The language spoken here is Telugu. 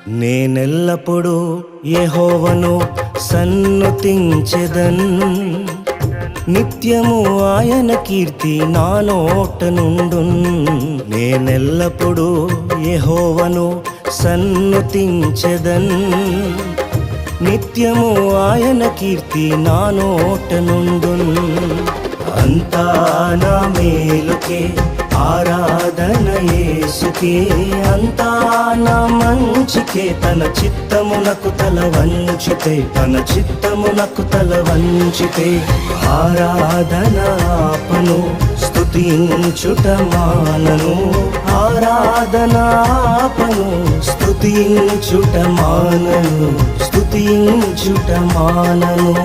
నేనెల్లప్పుడూ యెహోవాను సన్నుతించెదన్, నిత్యము ఆయన కీర్తి నా నోట నుండున్. నేనెల్లప్పుడూ యెహోవాను సన్నుతించెదన్, నిత్యము ఆయన కీర్తి నా నోట నుండున్. అంతా నా మేలుకే ఆరాధన యేసుకే, అంతా నా మంచికే. తన చిత్తమునకు తల వంచితే, తన చిత్తమునకు తల వంచితే ఆరాధన ఆపను, స్తుతించుట మానను. ఆరాధన ఆపను, స్తుతించుట మానను, స్తుతించుట మానను.